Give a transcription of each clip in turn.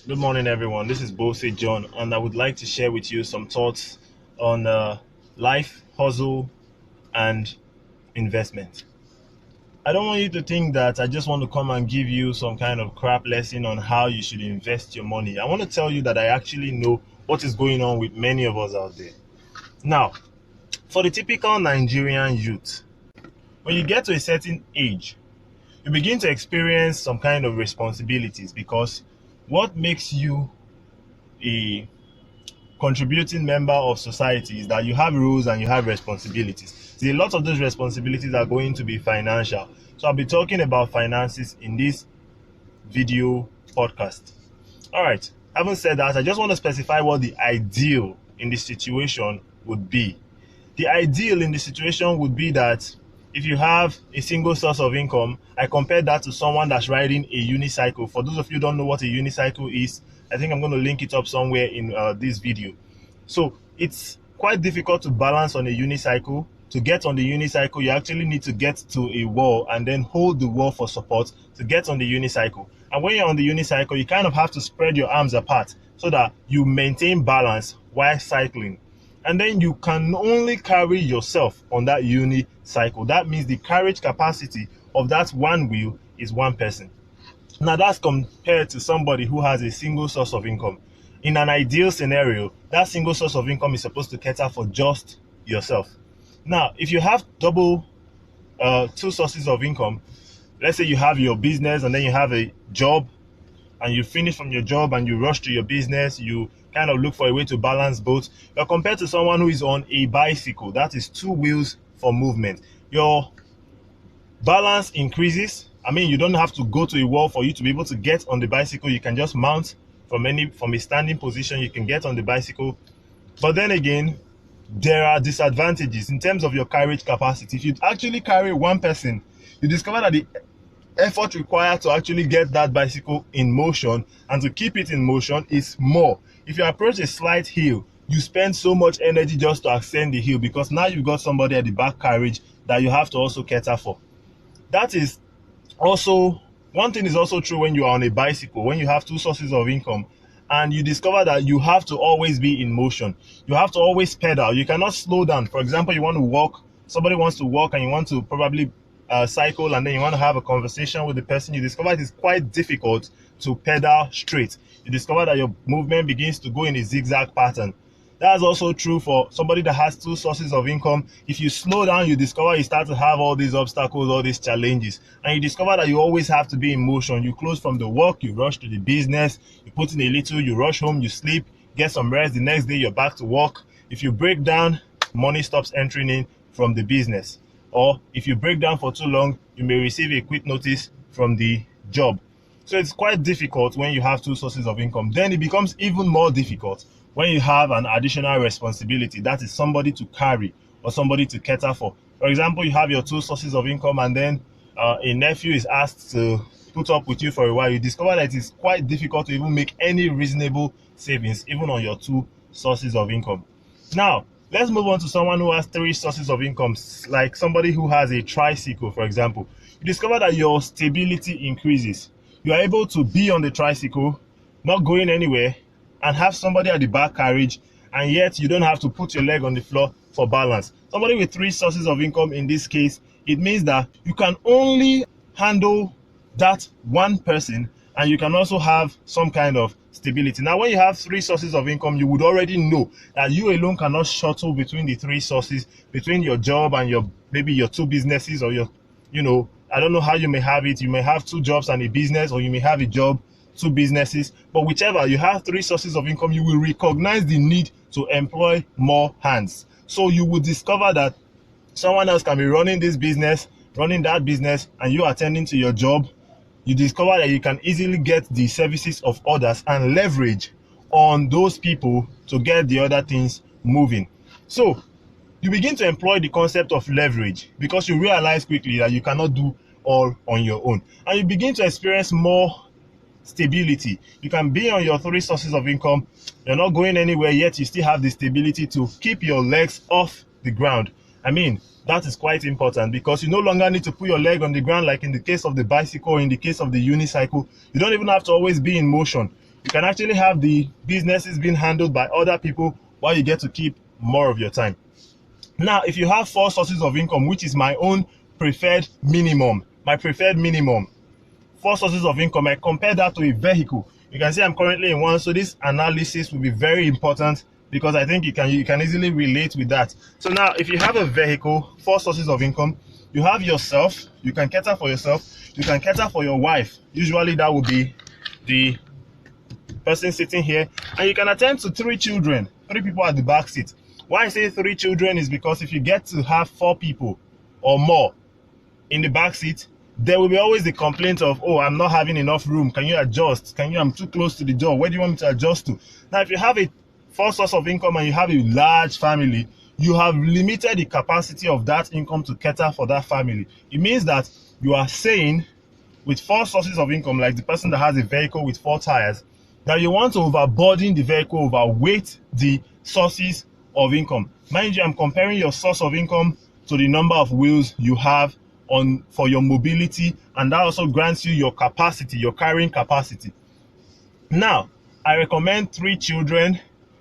Good morning, everyone. This is Bose John, and I would like to share with you some thoughts on life, hustle, and investment. I don't want you to think that I just want to come and give you some kind of crap lesson on how you should invest your money. I want to tell you that I actually know what is going on with many of us out there. Now, for the typical Nigerian youth, when you get to a certain age, you begin to experience some kind of responsibilities because what makes you a contributing member of society is that you have rules and you have responsibilities. See, a lot of those responsibilities are going to be financial. So I'll be talking about finances in this video podcast. All right. Having said that, I just want to specify what the ideal in this situation would be. The ideal in the situation would be that if you have a single source of income, I compare that to someone that's riding a unicycle. For those of you who don't know what a unicycle is, I think I'm going to link it up somewhere in this video. So it's quite difficult to balance on a unicycle. To get on the unicycle, you actually need to get to a wall and then hold the wall for support to get on the unicycle. And when you're on the unicycle, you kind of have to spread your arms apart so that you maintain balance while cycling. And then you can only carry yourself on that unicycle. That means the carriage capacity of that one wheel is one person. Now that's compared to somebody who has a single source of income. In an ideal scenario, that single source of income is supposed to cater for just yourself. Now, if you have two sources of income, let's say you have your business and then you have a job, and you finish from your job and you rush to your business, you kind of look for a way to balance both. You're compared to someone who is on a bicycle, that is two wheels for movement. Your balance increases. I mean, you don't have to go to a wall for you to be able to get on the bicycle. You can just mount from a standing position. You can get on the bicycle. But then again, there are disadvantages in terms of your carriage capacity. If you actually carry one person, you discover that the effort required to actually get that bicycle in motion and to keep it in motion is more. If you approach a slight hill, you spend so much energy just to ascend the hill because now you've got somebody at the back carriage that you have to also cater for. That is also one thing is also true when you are on a bicycle, when you have two sources of income and you discover that you have to always be in motion. You have to always pedal. You cannot slow down. For example, you want to walk, somebody wants to walk and you want to probably cycle and then you want to have a conversation with the person. You discover it is quite difficult to pedal straight. You discover that your movement begins to go in a zigzag pattern. That's also true for somebody that has two sources of income. If you slow down, you discover you start to have all these obstacles, all these challenges. And you discover that you always have to be in motion. You close from the work, you rush to the business, you put in a little, you rush home, you sleep, get some rest. The next day, you're back to work. If you break down, money stops entering in from the business. Or if you break down for too long, you may receive a quit notice from the job. So it's quite difficult when you have two sources of income. Then it becomes even more difficult when you have an additional responsibility, that is somebody to carry or somebody to cater for. For example, you have your two sources of income and then a nephew is asked to put up with you for a while. You discover that it is quite difficult to even make any reasonable savings, even on your two sources of income. Now, let's move on to someone who has three sources of income, like somebody who has a tricycle, for example. You discover that your stability increases. You are able to be on the tricycle, not going anywhere, and have somebody at the back carriage, and yet you don't have to put your leg on the floor for balance. Somebody with three sources of income, in this case, it means that you can only handle that one person and you can also have some kind of stability. Now, when you have three sources of income, you would already know that you alone cannot shuttle between the three sources, between your job and maybe your two businesses, or I don't know how you may have it. You may have two jobs and a business, or you may have a job, two businesses, but whichever, you have three sources of income, you will recognize the need to employ more hands. So you will discover that someone else can be running this business, running that business, and you attending to your job. You discover that you can easily get the services of others and leverage on those people to get the other things moving. So you begin to employ the concept of leverage because you realize quickly that you cannot do all on your own, and you begin to experience more stability. You can be on your three sources of income, you're not going anywhere, yet you still have the stability to keep your legs off the ground. I mean, that is quite important because you no longer need to put your leg on the ground like in the case of the bicycle or in the case of the unicycle. You don't even have to always be in motion. You can actually have the businesses being handled by other people while you get to keep more of your time. Now, if you have 4 sources of income, which is my own preferred minimum, 4 sources of income, I compare that to a vehicle. You can see I'm currently in one, so this analysis will be very important because I think you can easily relate with that. So now, if you have a vehicle, 4 sources of income, you have yourself, you can cater for yourself, you can cater for your wife. Usually that would be the person sitting here, and you can attend to 3 children, 3 people at the back seat. Why I say 3 children is because if you get to have 4 people or more in the back seat, there will be always the complaint of, oh, I'm not having enough room. Can you adjust? I'm too close to the door. Where do you want me to adjust to? Now, if you have a 4 source of income and you have a large family, you have limited the capacity of that income to cater for that family. It means that you are saying with 4 sources of income, like the person that has a vehicle with 4 tires, that you want to overburden the vehicle, overweight the sources of income. Mind you, I'm comparing your source of income to the number of wheels you have for your mobility, and that also grants you your capacity, your carrying capacity. Now, I recommend 3 children,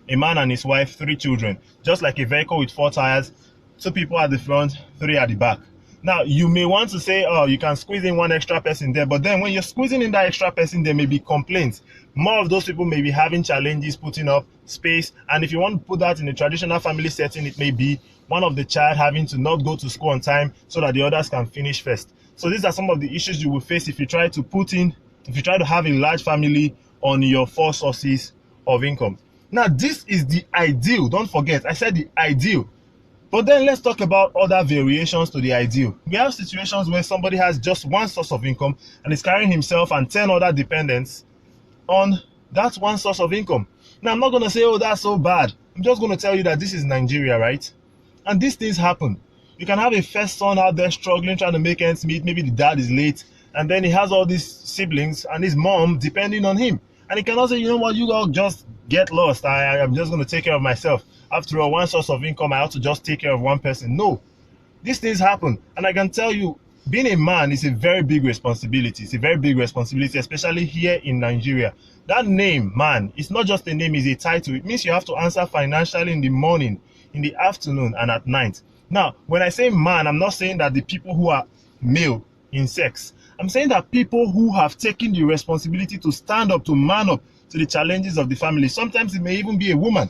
a man and his wife, 3 children, just like a vehicle with 4 tires, 2 people at the front, 3 at the back. Now, you may want to say, oh, you can squeeze in 1 extra person there, but then when you're squeezing in that extra person, there may be complaints. More of those people may be having challenges putting up space, and if you want to put that in a traditional family setting, it may be one of the child having to not go to school on time so that the others can finish first. So these are some of the issues you will face if you try to have a large family on your 4 sources of income. Now, this is the ideal. Don't forget, I said the ideal. But then let's talk about other variations to the ideal. We have situations where somebody has just 1 source of income and is carrying himself and 10 other dependents on that 1 source of income. Now, I'm not going to say, oh, that's so bad. I'm just going to tell you that this is Nigeria, right? And these things happen. You can have a first son out there struggling, trying to make ends meet. Maybe the dad is late, and then he has all these siblings and his mom depending on him. And he cannot say, you know what, you all just get lost. I'm just going to take care of myself. After all, 1 source of income, I have to just take care of 1 person. No, these things happen. And I can tell you, being a man is a very big responsibility. It's a very big responsibility, especially here in Nigeria. That name, man, it's not just a name, it's a title. It means you have to answer financially in the morning, in the afternoon, and at night. Now, when I say man, I'm not saying that the people who are male in sex. I'm saying that people who have taken the responsibility to stand up, to man up to the challenges of the family. Sometimes it may even be a woman.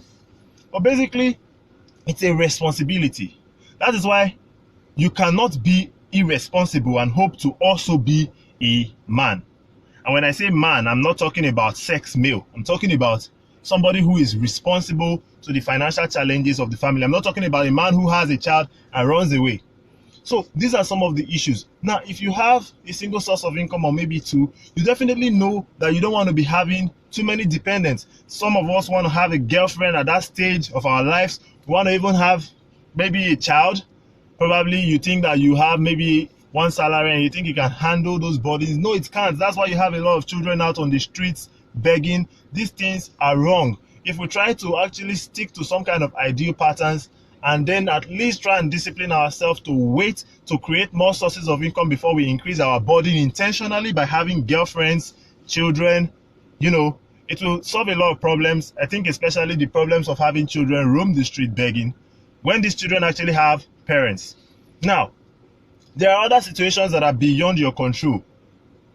But basically, it's a responsibility. That is why you cannot be irresponsible and hope to also be a man. And when I say man, I'm not talking about sex male. I'm talking about somebody who is responsible to the financial challenges of the family. I'm not talking about a man who has a child and runs away. So these are some of the issues. Now, if you have a single source of income or maybe 2, you definitely know that you don't want to be having too many dependents. Some of us want to have a girlfriend at that stage of our lives. We want to even have maybe a child. Probably you think that you have maybe 1 salary and you think you can handle those burdens. No, it can't. That's why you have a lot of children out on the streets begging. These things are wrong. If we try to actually stick to some kind of ideal patterns and then at least try and discipline ourselves to wait to create more sources of income before we increase our burden intentionally by having girlfriends, children, it will solve a lot of problems. I think especially the problems of having children roam the street begging when these children actually have parents. Now, there are other situations that are beyond your control.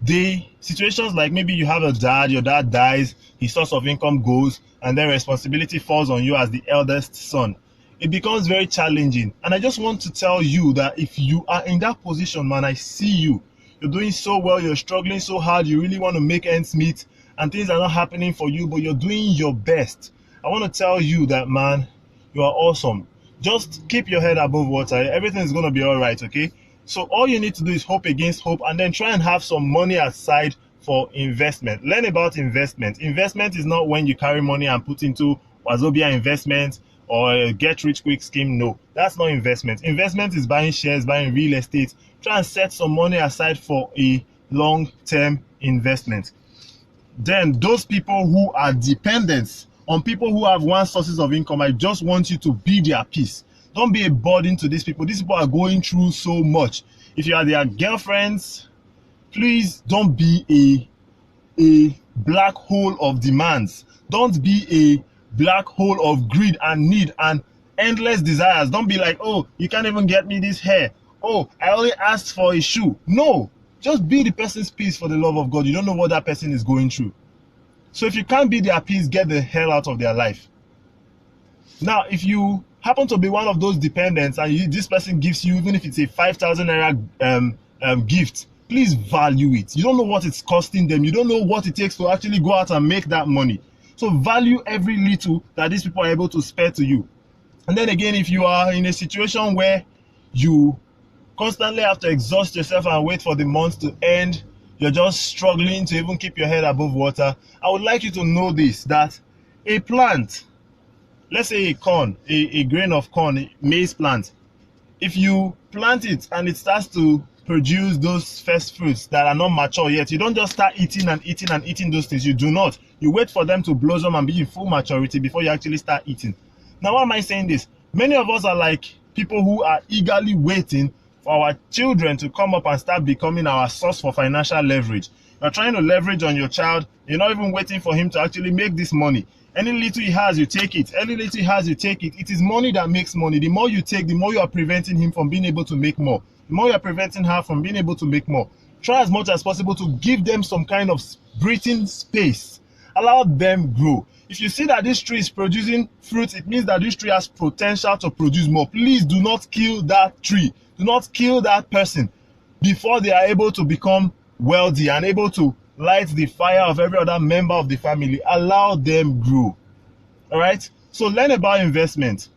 The situations like maybe you have a dad, your dad dies, his source of income goes, and then responsibility falls on you as the eldest son. It becomes very challenging. And I just want to tell you that if you are in that position, man, I see you. You're doing so well, you're struggling so hard, you really want to make ends meet, and things are not happening for you, but you're doing your best. I want to tell you that, man, you are awesome. Just keep your head above water. Everything's going to be all right, okay? So all you need to do is hope against hope and then try and have some money aside for investment. Learn about investment. Investment is not when you carry money and put into Wazobia investment or a get rich quick scheme. No, that's not investment. Investment is buying shares, buying real estate. Try and set some money aside for a long-term investment. Then those people who are dependent on people who have 1 sources of income, I just want you to be their peace. Don't be a burden to these people. These people are going through so much. If you are their girlfriends, please don't be a black hole of demands. Don't be a black hole of greed and need and endless desires. Don't be like, oh, you can't even get me this hair. Oh, I only asked for a shoe. No, just be the person's peace for the love of God. You don't know what that person is going through. So if you can't be their peace, get the hell out of their life. Now, if you happen to be one of those dependents and this person gives you, even if it's a 5,000 naira gift, please value it. You don't know what it's costing them. You don't know what it takes to actually go out and make that money. So value every little that these people are able to spare to you. And then again, if you are in a situation where you constantly have to exhaust yourself and wait for the month to end, you're just struggling to even keep your head above water, I would like you to know this, that a plant, let's say a corn, a grain of corn, a maize plant, if you plant it and it starts to produce those first fruits that are not mature yet, you don't just start eating and eating and eating those things. You do not. You wait for them to blossom and be in full maturity before you actually start eating. Now, why am I saying this? Many of us are like people who are eagerly waiting for our children to come up and start becoming our source for financial leverage. You're trying to leverage on your child. You're not even waiting for him to actually make this money. Any little he has, you take it. Any little he has, you take it. It is money that makes money. The more you take, the more you are preventing him from being able to make more. The more you are preventing her from being able to make more. Try as much as possible to give them some kind of breathing space. Allow them grow. If you see that this tree is producing fruit, it means that this tree has potential to produce more. Please do not kill that tree. Do not kill that person before they are able to become wealthy and able to light the fire of every other member of the family. Allow them grow. All right? So learn about investment.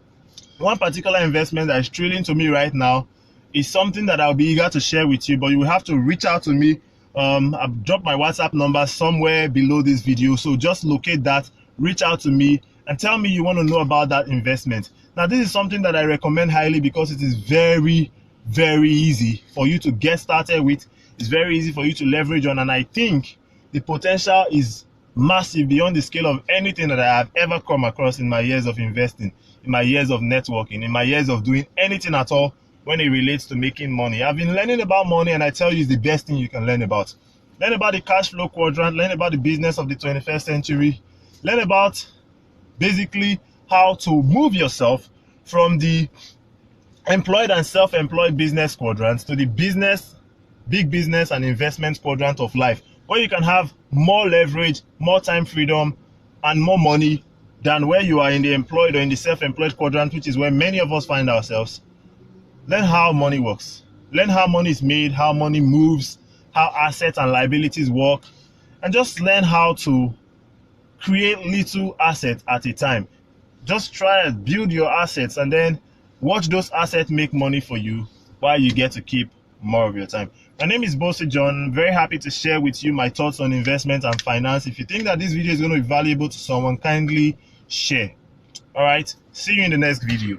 One particular investment that is thrilling to me right now is something that I'll be eager to share with you, but you will have to reach out to me. I've dropped my WhatsApp number somewhere below this video, so just locate that, reach out to me, and tell me you want to know about that investment. Now, this is something that I recommend highly because it is very, very easy for you to get started with. It's very easy for you to leverage on, and I think the potential is massive beyond the scale of anything that I have ever come across in my years of investing, in my years of networking, in my years of doing anything at all when it relates to making money. I've been learning about money, and I tell you, it's the best thing you can learn about. Learn about the cash flow quadrant, learn about the business of the 21st century, learn about basically how to move yourself from the employed and self-employed business quadrants to the business, big business and investment quadrant of life, where you can have more leverage, more time freedom, and more money than where you are in the employed or in the self-employed quadrant, which is where many of us find ourselves. Learn how money works. Learn how money is made, how money moves, how assets and liabilities work, and just learn how to create little assets at a time. Just try and build your assets and then watch those assets make money for you while you get to keep more of your time. My name is Bose John. I'm very happy to share with you my thoughts on investment and finance. If you think that this video is going to be valuable to someone, kindly share. All right, see you in the next video.